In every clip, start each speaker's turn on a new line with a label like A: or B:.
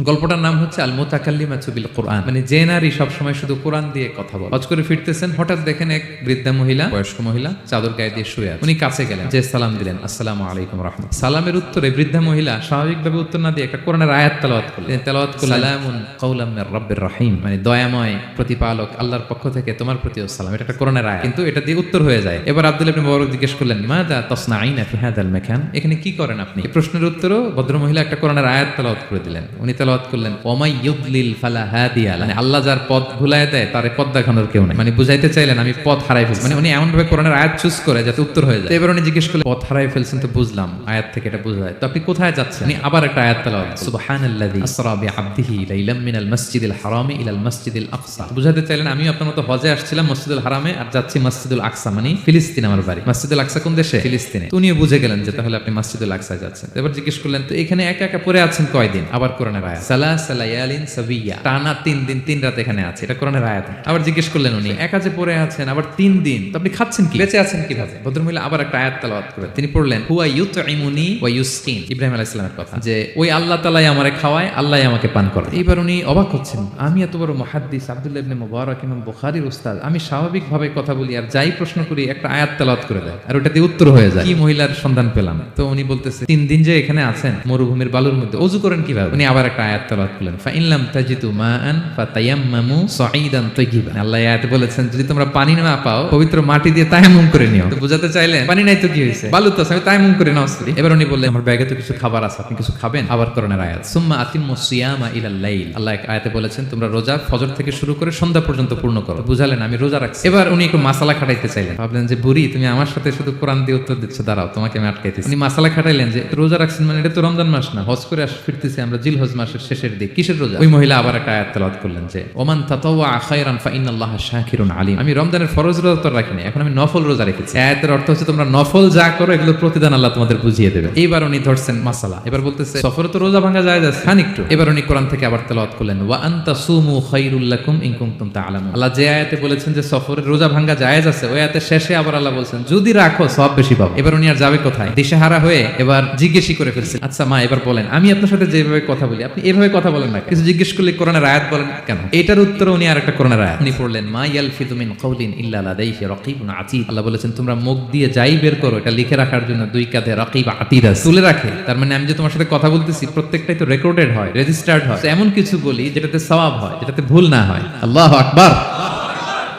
A: গল্পটার নাম হচ্ছে আল মুতাকাল্লিমাতু বিল কোরআন। মানে যে নারী সবসময় শুধু কোরআন দিয়ে কথা বলে। হজ করে ফিরতেছেন, হঠাৎ দেখেন এক বৃদ্ধা মহিলা, বয়স্ক মহিলা চাদর গায়ে দিয়ে শুয়ে আছে। উনি কাছে গেলেন, যে সালাম দিলেন, আসসালামু আলাইকুম রাহমাতুল্লাহ। সালামের উত্তরে বৃদ্ধা মহিলা স্বাভাবিকভাবে উত্তর না দিয়ে একটা কোরআনের আয়াত তেলাওয়াত করলেন। তিনি তেলাওয়াত করলেন, সালামুন কাওলাম মির রাব্বির রহিম, মানে দয়াময় প্রতিপালক আল্লাহর পক্ষ থেকে তোমার প্রতিও সালাম। এটা একটা কোরআনের আয়াত, কিন্তু এটা দিয়ে উত্তর হয়ে যায়। এবার আব্দুল্লাহ ইবনে মুবারক জিজ্ঞেস করলেন, মাযা তাসনাঈনা ফি হাযাল মাকান, এখানে কি করেন আপনি? এই প্রশ্নের উত্তরও ভদ্রমহিলা একটা কোরআনের আয়াত তেলাওয়াত করে দিলেন। উনি তেলাওয়াত করলেন, ওমাই ইউদলিল ফালা হাদিয়া, মানে আল্লাহ যার পথ ভুলায় দেয় তারে পথ দেখানোর কেউ নাই। মানে বুঝাইতে চাইলেন আমি পথ হারাই ফেলছি। মানে উনি এমন ভাবে কোরআনের আয়াত চুজ করে যাতে উত্তর হয়ে যায়। এবার উনি জিজ্ঞেস করলেন, পথ হারাই ফেলছেন তো বুঝলাম, আয়াত থেকে এটা বোঝা যায়, তো আপনি কোথায় যাচ্ছেন? উনি আবার একটা আয়াত তেলাওয়াত, সুবহানাল্লাযী আসরা বিআবদিহি লাইলাম মিনাল মাসজিদিল হারামি ইলাল মাসজিদিল আকসা। বুঝাতে চাইলেন আমি আপনার মতো হজে আসছিলাম মসজিদুল হারামে, আর যাচ্ছি মসজিদুল আকসা, মানে ফিলিস্তিন আমার বাড়ি। মসজিদুল আকসা কোন দেশে? ফিলিস্তিনে। তো উনিও বুঝে গেলেন যে তাহলে আপনি মসজিদুল আকসায় যাচ্ছেন। এবার জিজ্ঞেস করলেন, তো এখানে একা একা পড়ে আছেন কয়দিন? আবার কোরআনের আয়াত, সালাসা লায়ালিন সাবিয়া, টানা 3 দিন 3 রাত এখানে আছে, এটা কোরআনের আয়াত। আবার জিজ্ঞেস করলেন উনি, একা যে পড়ে আছেন আবার 3 দিন, তো আপনি খাচ্ছেন কি, বেঁচে আছেন কিভাবে? ভদ্রমহিলা আবার একটা আয়াত তেলাওয়াত করেন। তিনি পড়লেন, হুয়া ইউতঈমুনি ওয়া ইউসকিন, ইব্রাহিম আলাইহিস সালামের কথা, যে ওই আল্লাহ তাআলাই আমারে খাওয়ায়, আল্লাহই আমাকে পান করায়। এইবার উনি অবাক হচ্ছেন, আমি এত বড় মুহাদ্দিস আব্দুল্লাহ ইবনে মুবারক ইমাম বুখারীর উস্তাদ, আমি স্বাভাবিকভাবে কথা বলি আর যাই প্রশ্ন করি একটা আয়াত তেলাওয়াত করে দেয় আর ওটা দিয়ে উত্তর হয়ে যায়। কি মহিলার সন্ধান পেলাম? তো উনি বলতেছে, 3 দিন যে এখানে আছেন মরুভূমির বালুর মধ্যে, ওযু করেন কিভাবে? উনি আবার একটা আয়াত তেলাওয়াত করলেন, ফা ইন লাম তাজিদু মাআন ফাতায়াম্মামু সাঈদান তাইয়িবা, আল্লাহ আয়াতে বলেছেন যদি তোমরা পানি না পাও পবিত্র মাটি দিয়ে তায়াম্মুম করে নিও। তো বুঝাতে চাইলেন পানি নাই তো কি হইছে, বালু তো আছে, আমি তায়াম্মুম করে নাও। এবার উনি বললেন, আমার ব্যাগে তো কিছু খাবার আছে, আপনি কিছু খাবেন? আবার কোরআনের আয়াত, সুম্মা আতিম্মুস সিয়ামা ইলাল লাইল, আল্লাহ এক আয়াতে বলেছেন তোমরা রোজা ফজর থেকে শুরু করে সন্ধ্যা পর্যন্ত পূর্ণ করো। বুঝালেন আমি রোজা রাখছি। এবার উনি একটু মাসালা খাটাইতে চাইলেন, ভাবলেন যে বুড়ি তুমি আমার সাথে শুধু কোরআন দিয়ে উত্তর দিচ্ছ, দাঁড়াও তোমাকে আমি আটকাইতেছি। উনি মাসালা খাটাইলেন যে রোজা রাখছেন মানে এটা তো রমজান মাস না, হজ করে ফিরতেছি আমরা জিলহজ মাসের শেষের দিক, কিসের রোজা? ওই মহিলা আবার একটা আয়াত তেলাওয়াত করলেন যে ওমান তাতাওয়া খায়রান ফাইনাল্লাহা শাকিরুন আলিম, আমি রমজানের ফরজ রোজা তো রাখিনি, এখন আমি নফল রোজা রেখেছি। আয়াতের অর্থ হচ্ছে তোমরা নফল যা করো এগুলো প্রতিদান আল্লাহ তোমাদের বুঝিয়ে দেবে। এইবার উনি ধরছেন মাসালা, এবার বলতেছে সফরে তো রোজা ভাঙা যায় যাচ্ছে খান একটু। এবার উনি কোরআন থেকে আবার তেলাওয়াত করলেন, ওয়া আনতা সুমু খায়রুল লাকুম ইন কুনতুম তা'লামুন, আল্লাহ যে আয়াতে বলেছেন যে সফরের রোজা ভাঙা জায়েজ আছে, ওই আয়াতের শেষে আবার আল্লাহ বলছেন যদি রাখো সব বেশি পাবো। এবার উনি আর যাবে কোথায়? দিশেহারা হয়ে এবার জিজ্ঞেসই করে ফেলছেন, আচ্ছা মা এবার বলেন আমি আপনার সাথে যেভাবে কথা বলি আপনি এভাবে কথা বলেন না, কিছু জিজ্ঞেস করলে কোরআনের আয়াত বলেন কেন? এটার উত্তরে উনি আর একটা কোরআনের আয়াত উনি পড়লেন, মা ইয়ালফিযু মিন কাওলিন ইল্লা লাদাইহি রাকিবুন আতীদ, আল্লাহ বলেছেন তোমরা মুখ দিয়ে যাই বের করো এটা লিখে রাখার জন্য 2 কাঁধে রাকিব আতীদ আছে, তুলে রাখে। তার মানে আমি যে তোমার সাথে কথা বলতেছি প্রত্যেকটাই তো রেকর্ডেড হয়, রেজিস্টার্ড হয়। এমন কিছু বলি যেটাতে সওয়াব হয়, যেটাতে ভুল না হয়। আল্লাহু আকবার।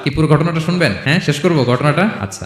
A: কি পুরো ঘটনাটা শুনবেন? হ্যাঁ শেষ করবো ঘটনাটা? আচ্ছা।